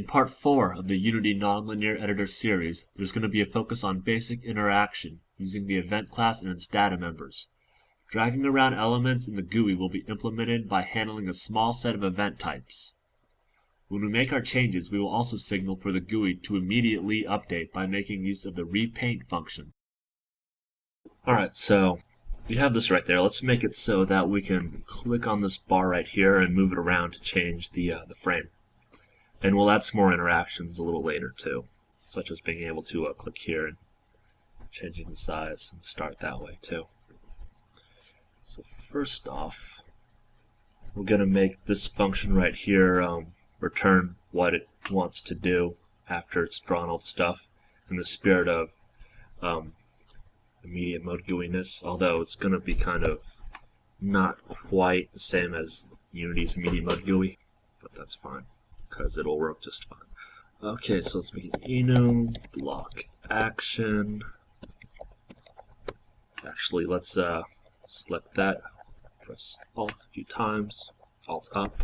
In part 4 of the Unity Nonlinear Editor series, there's going to be a focus on basic interaction using the event class and its data members. Dragging around elements in the GUI will be implemented by handling a small set of event types. When we make our changes, we will also signal for the GUI to immediately update by making use of the repaint function. Alright, so we have this right there. Let's make it so that we can click on this bar right here and move it around to change the frame. And we'll add some more interactions a little later too, such as being able to click here and changing the size and start that way too. So first off, we're going to make this function right here return what it wants to do after it's drawn all the stuff in the spirit of immediate mode GUI-ness, although it's going to be kind of not quite the same as Unity's immediate mode GUI, but that's fine, because it'll work just fine. Okay, so let's make an enum block action. Actually, let's select that, press Alt a few times, Alt up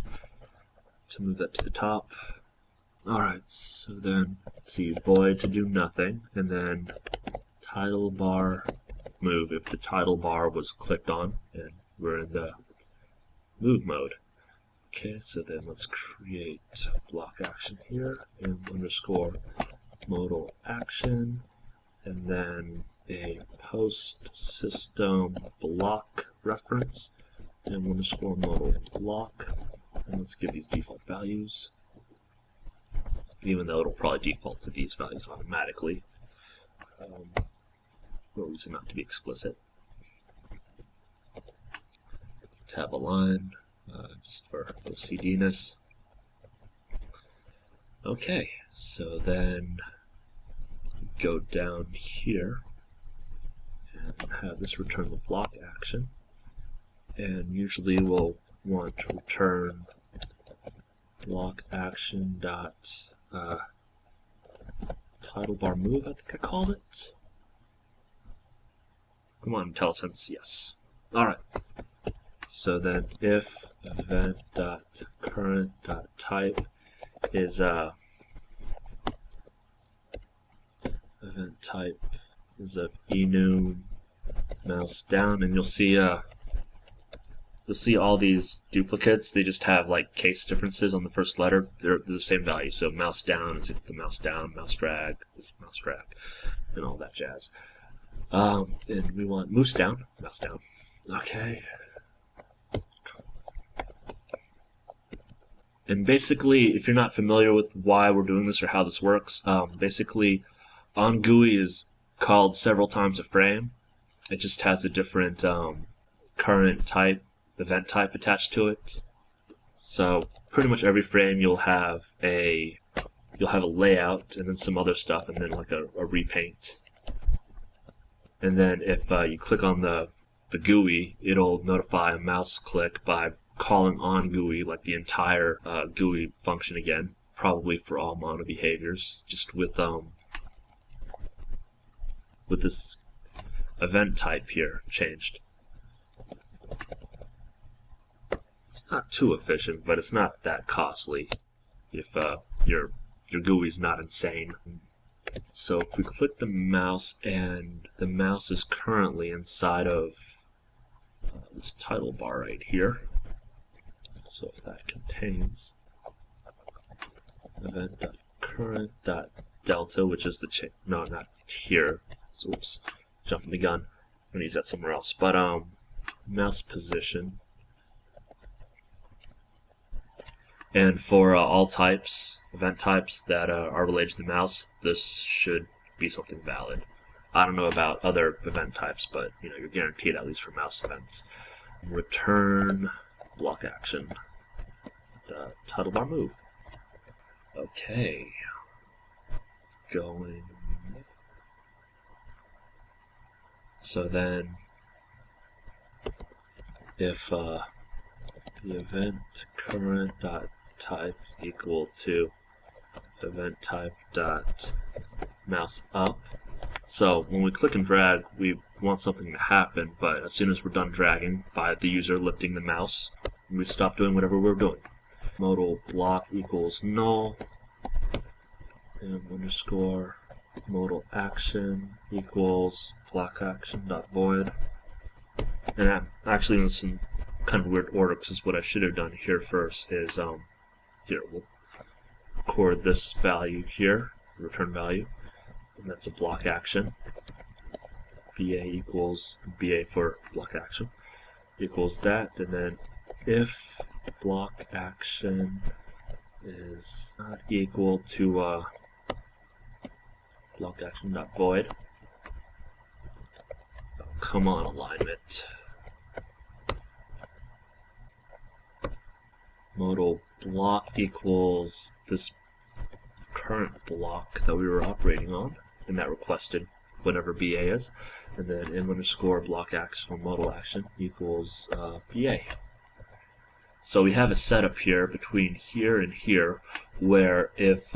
to move that to the top. Alright, so then let's see, void to do nothing, and then title bar move if the title bar was clicked on, and we're in the move mode. Okay, so then let's create block action here and underscore modal action, and then a post system block reference and underscore modal block, and let's give these default values, even though it'll probably default to these values automatically. No reason not to be explicit. Tab align. Just for OCD-ness. Okay, so then go down here and have this return the block action, and usually we'll want to return block action dot title bar move, I think I called it. Come on, IntelliSense, yes. Alright. So then if event.current.type is event type is of enum mouse down, and you'll see all these duplicates. They just have like case differences on the first letter. They're the same value. So mouse down is the mouse down, mouse drag is mouse drag, and all that jazz. And we want mouse down, mouse down. Okay. And basically, if you're not familiar with why we're doing this or how this works, basically, onGUI is called several times a frame. It just has a different current type, event type attached to it. So pretty much every frame you'll have a layout and then some other stuff, and then like a repaint. And then if you click on the GUI, it'll notify a mouse click by calling on GUI, like the entire GUI function again, probably for all mono behaviors, just with this event type here changed. It's not too efficient, but it's not that costly if your GUI is not insane. So if we click the mouse, and the mouse is currently inside of this title bar right here. So if that contains event.current.delta, which is the no, not here. So, oops, jumping the gun. I'm gonna use that somewhere else. But mouse position, and for all types, event types that are related to the mouse, this should be something valid. I don't know about other event types, but you know, you're guaranteed at least for mouse events. Return block action title bar move. Okay, going. So then if the event current dot type is equal to event type dot mouse up. So when we click and drag, we want something to happen, but as soon as we're done dragging by the user lifting the mouse, we stop doing whatever we're doing. Modal block equals null, M underscore modal action equals block action dot void. And I'm actually in some kind of weird order, because what I should have done here first is here we'll record this value here, return value, and that's a block action. BA equals BA for block action equals that, and then if block action is not equal to block action dot void. Oh, come on, alignment. Modal block equals this current block that we were operating on, and that requested whatever BA is, and then M underscore block action or modal action equals BA. So we have a setup here between here and here where if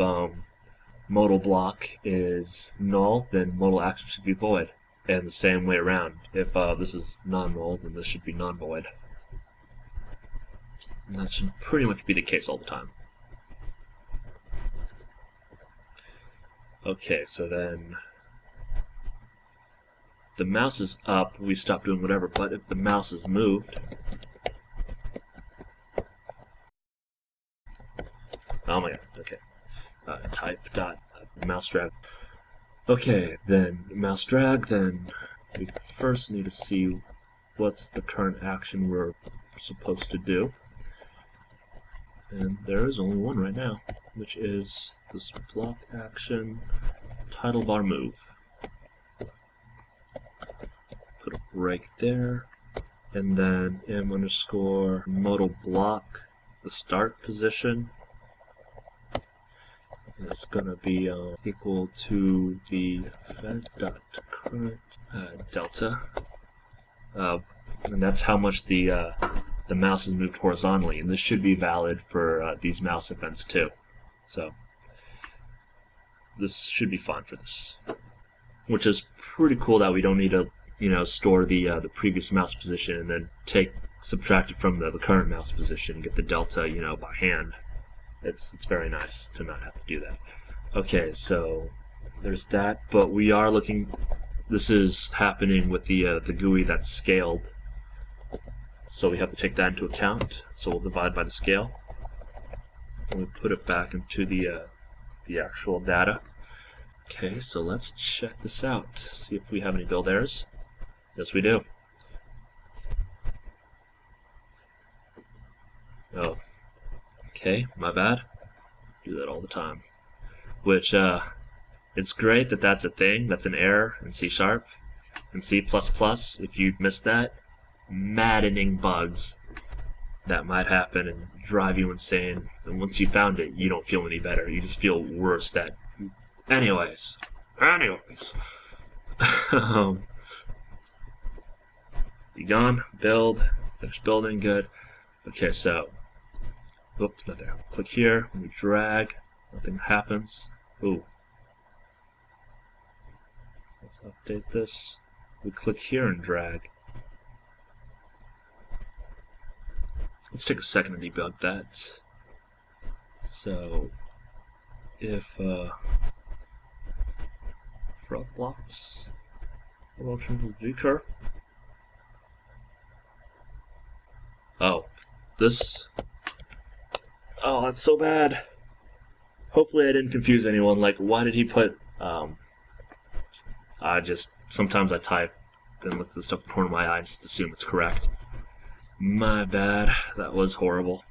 modal block is null, then modal action should be void, and the same way around. If this is non-null, then this should be non-void. And that should pretty much be the case all the time. Okay, so then the mouse is up, we stop doing whatever, but if the mouse is moved, oh my god, okay, type dot mouse drag. Okay, then mouse drag, then we first need to see what's the current action we're supposed to do. And there is only one right now, which is this block action title bar move. Put a break there, and then M underscore modal block, the start position is going to be equal to the event.current delta, and that's how much the mouse is moved horizontally, and this should be valid for these mouse events too. So this should be fine for this, which is pretty cool that we don't need to store the previous mouse position and then subtract it from the current mouse position and get the delta by hand. It's very nice to not have to do that. Okay, so there's that, but we are looking. This is happening with the GUI that's scaled, so we have to take that into account. So we'll divide by the scale, and we put it back into the actual data. Okay, so let's check this out. See if we have any build errors. Yes, we do. Oh. Okay, my bad. Do that all the time. Which, it's great that that's a thing, that's an error in C# and C++. If you missed that, maddening bugs that might happen and drive you insane. And once you found it, you don't feel any better. You just feel worse. Anyways. Be gone, build, finish building, good. Okay, so oops, not there. Click here, we drag, nothing happens. Ooh. Let's update this. We click here and drag. Let's take a second to debug that. So, if for blocks, option will recur. Oh, this. Oh, that's so bad. Hopefully I didn't confuse anyone. Like, why did he put, sometimes I type and look at the stuff in the corner of my eye and just assume it's correct. My bad. That was horrible.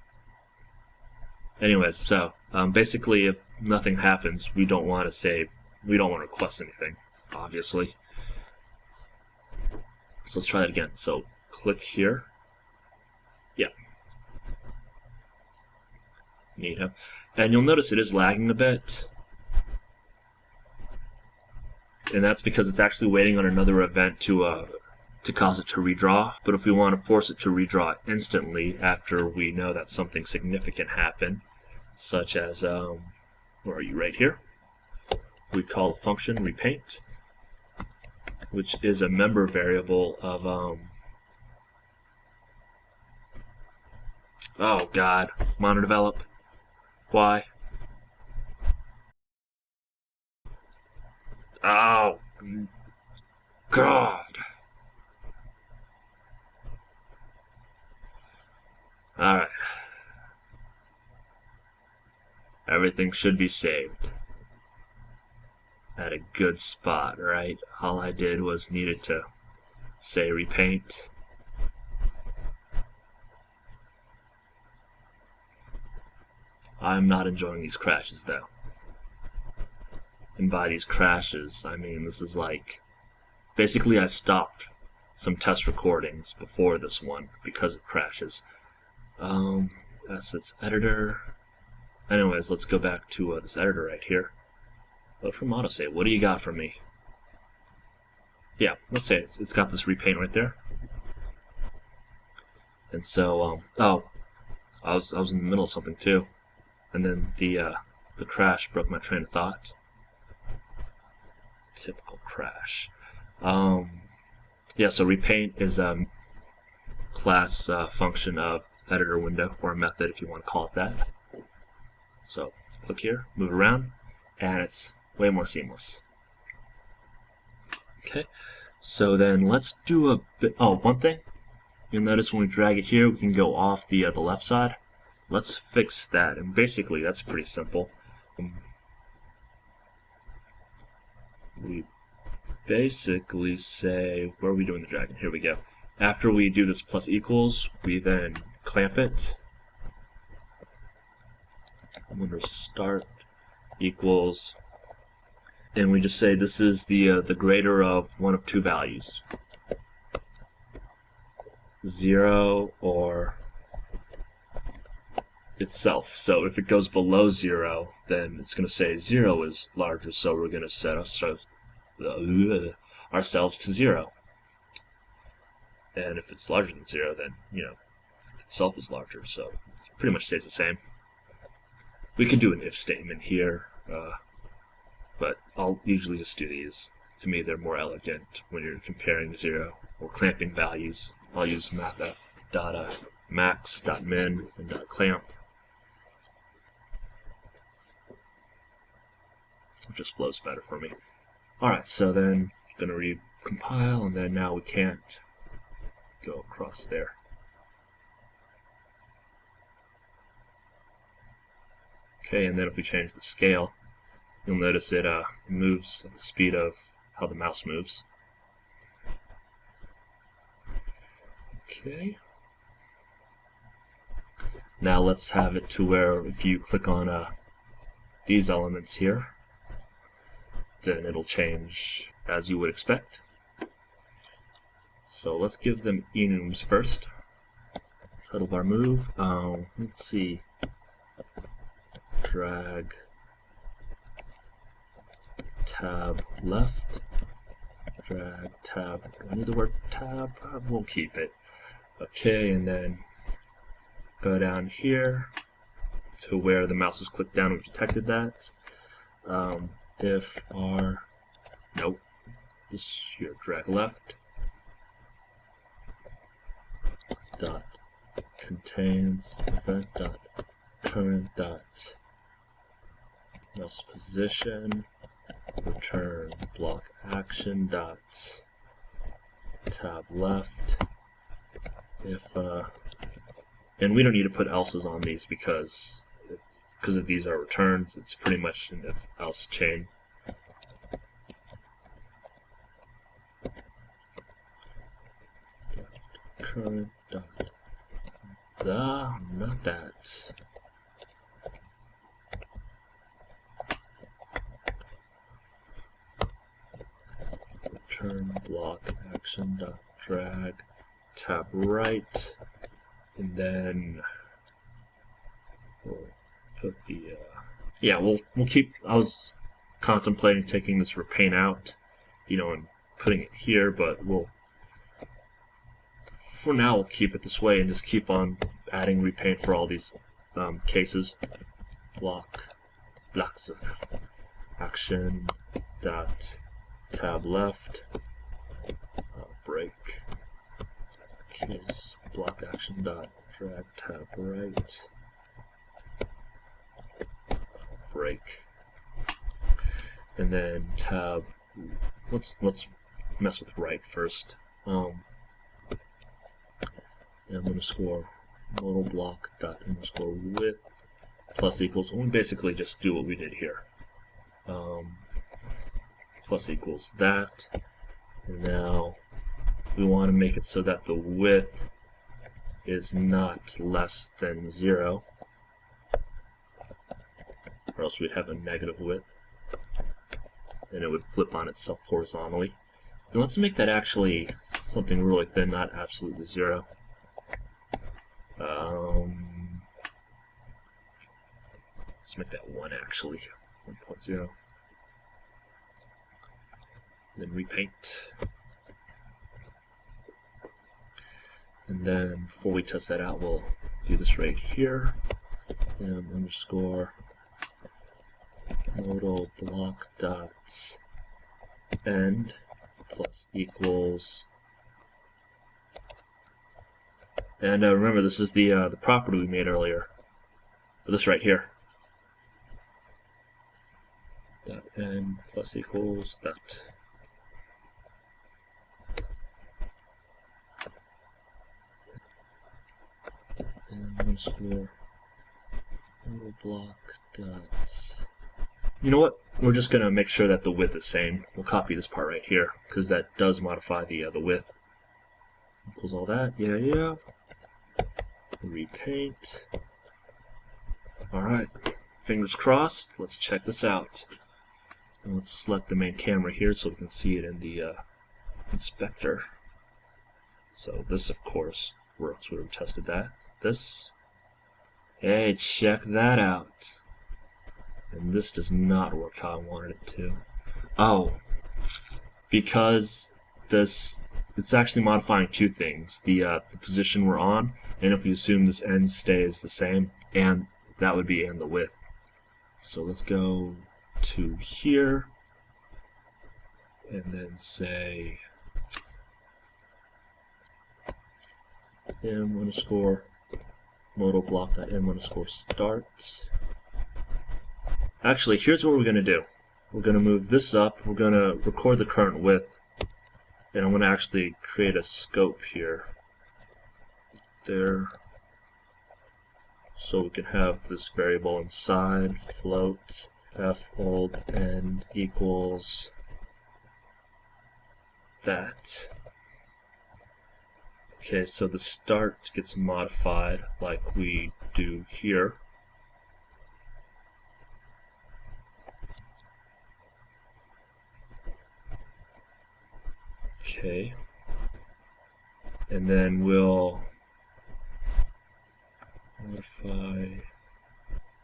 Anyways, so, basically if nothing happens, we don't want to request anything, obviously. So let's try that again. So, click here. Yeah. Neato. And you'll notice it is lagging a bit. And that's because it's actually waiting on another event to cause it to redraw. But if we want to force it to redraw instantly after we know that something significant happened, such as, where are you, right here? We call the function repaint, which is a member variable of, oh god, mono develop. Why? Oh, God. Alright. Everything should be saved at a good spot, right? All I did was needed to say repaint. I'm not enjoying these crashes though. And by these crashes, I mean this is like, basically I stopped some test recordings before this one because of crashes. Assets editor. Anyways, let's go back to this editor right here. Load from autosave. What do you got for me? Yeah, let's say it's got this repaint right there. And so, oh, I was in the middle of something too, and then the crash broke my train of thought. Typical crash. Yeah, so repaint is a class function of editor window, or a method if you want to call it that. So click here, move around, and it's way more seamless. Okay, so then let's do a bit. Oh, one thing you'll notice when we drag it here, we can go off the left side. Let's fix that, and basically that's pretty simple. We basically say, where are we doing the dragging? Here we go. After we do this plus equals, we then clamp it. I'm going to start equals, and we just say this is the greater of one of two values, 0 or itself. So if it goes below 0, then it's going to say 0 is larger, so we're going to set ourselves to 0. And if it's larger than 0, then, you know, itself is larger, so it pretty much stays the same. We could do an if statement here, but I'll usually just do these. To me, they're more elegant when you're comparing 0 or clamping values. I'll use math.max.min and .clamp. It just flows better for me. Alright, so then I'm going to recompile, and then now we can't go across there. Okay, and then if we change the scale, you'll notice it moves at the speed of how the mouse moves. Okay. Now let's have it to where if you click on these elements here, then it'll change as you would expect. So let's give them enums first. Title bar move. Let's see. Drag tab left. Drag tab. Do I need the word tab? We'll keep it. Okay, and then go down here to where the mouse is clicked down. We've detected that. If r, nope, just here, drag left, dot contains event dot current dot mouse position, return block action dot tab left. If and we don't need to put else's on these because if these are returns, it's pretty much an if else chain. Current dot not that. Return block action dot drag tab right, and then we'll put the yeah, we'll keep. I was contemplating taking this repaint out, you know, and putting it here, but for now we'll keep it this way and just keep on adding repaint for all these cases. Blocks of action dot tab left, break case block action dot drag tab right, break, and then tab let's mess with right first. M underscore modal block dot underscore width plus equals. We basically just do what we did here. Plus equals that, and now we want to make it so that the width is not less than 0, or else we'd have a negative width, and it would flip on itself horizontally. And let's make that actually something really thin, not absolutely 0. Let's make that 1 actually, 1.0. Then repaint. And then before we test that out, we'll do this right here. M underscore modal block dot end plus equals. And remember, this is the property we made earlier. This right here. Dot end plus equals that. Underscore modal block dot. You know what? We're just gonna make sure that the width is same. We'll copy this part right here because that does modify the width. Equals all that. Yeah. Repaint. All right. Fingers crossed. Let's check this out. And let's select the main camera here so we can see it in the inspector. So this, of course, works. We would have tested that. This. Hey, check that out. And this does not work how I wanted it to. Oh, because this, it's actually modifying two things. The position we're on, and if we assume this end stays the same, and that would be in the width. So let's go to here, and then say M underscore modal block dot M underscore start. Actually, here's what we're going to do. We're going to move this up. We're going to record the current width, and I'm going to actually create a scope here. There. So we can have this variable inside, float, f old end equals that. Okay, so the start gets modified like we do here. Okay, and then we'll modify.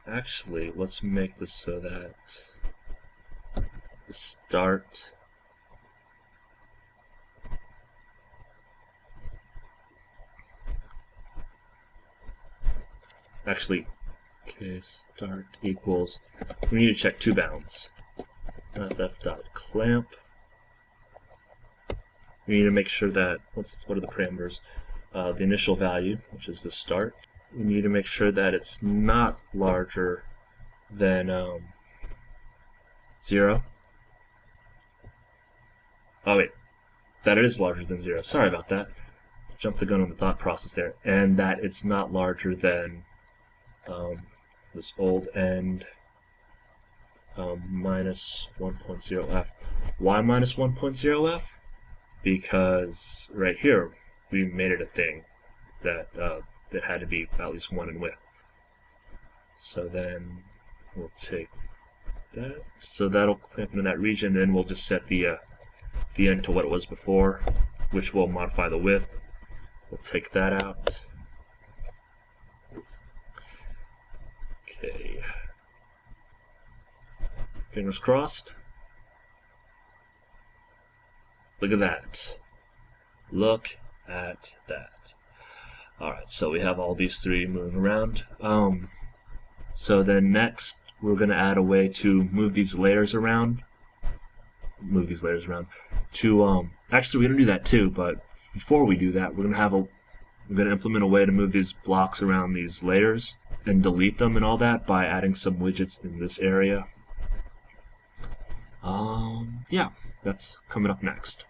Actually, let's make this so that the start start equals. We need to check two bounds. F.clamp. We need to make sure that, what are the parameters? The initial value, which is the start. We need to make sure that it's not larger than 0. Oh wait, that it is larger than 0. Sorry about that. Jumped the gun on the thought process there. And that it's not larger than this old end minus 1.0f. Why minus 1.0f? Because right here we made it a thing that that had to be at least 1 in width. So then we'll take that. So that'll clamp into that region. Then we'll just set the end to what it was before, which will modify the width. We'll take that out. Okay. Fingers crossed. Look at that. Look at that. Alright, so we have all these three moving around. So then next, we're going to add a way to move these layers around. To actually, we're going to do that too, but before we do that, we're going to implement a way to move these blocks around these layers and delete them and all that by adding some widgets in this area. Yeah. That's coming up next.